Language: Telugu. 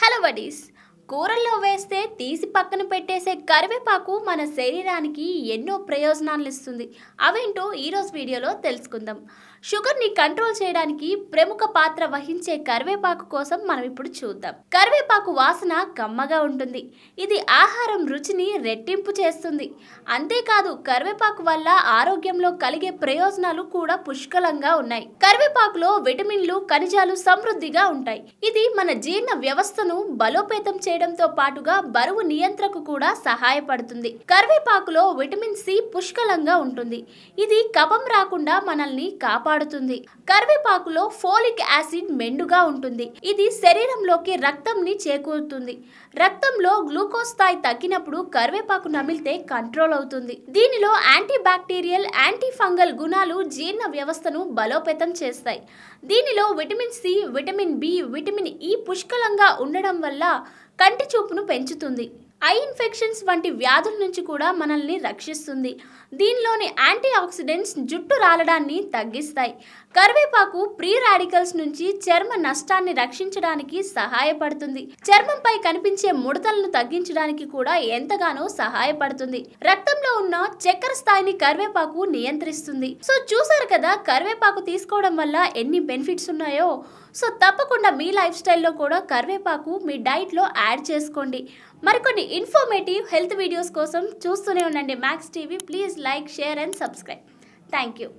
Hello buddies. కూరల్లో వేస్తే తీసి పక్కన పెట్టేసే కరివేపాకు మన శరీరానికి ఎన్నో ప్రయోజనాలు ఇస్తుంది. అవేంటో ఈరోజు వీడియోలో తెలుసుకుందాం. షుగర్ని కంట్రోల్ చేయడానికి ప్రముఖ పాత్ర వహించే కరివేపాకు కోసం మనం ఇప్పుడు చూద్దాం. కరివేపాకు వాసన కమ్మగా ఉంటుంది. ఇది ఆహారం రుచిని రెట్టింపు చేస్తుంది. అంతేకాదు కరివేపాకు వల్ల ఆరోగ్యంలో కలిగే ప్రయోజనాలు కూడా పుష్కలంగా ఉన్నాయి. కరివేపాకులో విటమిన్లు, ఖనిజాలు సమృద్ధిగా ఉంటాయి. ఇది మన జీర్ణ వ్యవస్థను బలోపేతం చేయడంతో పాటుగా బరువు నియంత్రణకు కూడా సహాయపడుతుంది. కరివేపాకులో విటమిన్ సి పుష్కలంగా ఉంటుంది. ఇది కఫం రాకుండా మనల్ని కాపాడుతుంది. కరివేపాకులో ఫోలిక్ యాసిడ్ మెండుగా ఉంటుంది. ఇది శరీరంలోకి రక్తంని చేకూరుతుంది. రక్తంలో గ్లూకోజ్ స్థాయి తగ్గినప్పుడు కరివేపాకు నమిలితే కంట్రోల్ అవుతుంది. దీనిలో యాంటీ బ్యాక్టీరియల్, యాంటీ ఫంగల్ గుణాలు జీర్ణ వ్యవస్థను బలోపేతం చేస్తాయి. దీనిలో vitamin C, vitamin B, vitamin E పుష్కలంగా ఉండడం వల్ల కంటి చూపును పెంచుతుంది. ఐ ఇన్ఫెక్షన్స్ వంటి వ్యాధుల నుంచి కూడా మనల్ని రక్షిస్తుంది. దీనిలోని యాంటీ ఆక్సిడెంట్స్ జుట్టు రాలడాన్ని తగ్గిస్తాయి. కరివేపాకు ప్రీ రాడికల్స్ నుంచి చర్మ నష్టాన్ని రక్షించడానికి సహాయపడుతుంది. చర్మంపై కనిపించే ముడతలను తగ్గించడానికి కూడా ఎంతగానో సహాయపడుతుంది. రక్తంలో ఉన్న చక్కెర స్థాయిని కరివేపాకు నియంత్రిస్తుంది. సో చూసారు కదా కరివేపాకు తీసుకోవడం వల్ల ఎన్ని బెనిఫిట్స్ ఉన్నాయో. సో తప్పకుండా మీ లైఫ్ స్టైల్లో కూడా కరివేపాకు మీ డైట్లో యాడ్ చేసుకోండి. మరికొన్ని ఇన్ఫర్మేటివ్ హెల్త్ వీడియోస్ కోసం చూస్తూనే ఉండండి max TV. Please like, share and subscribe. Thank you.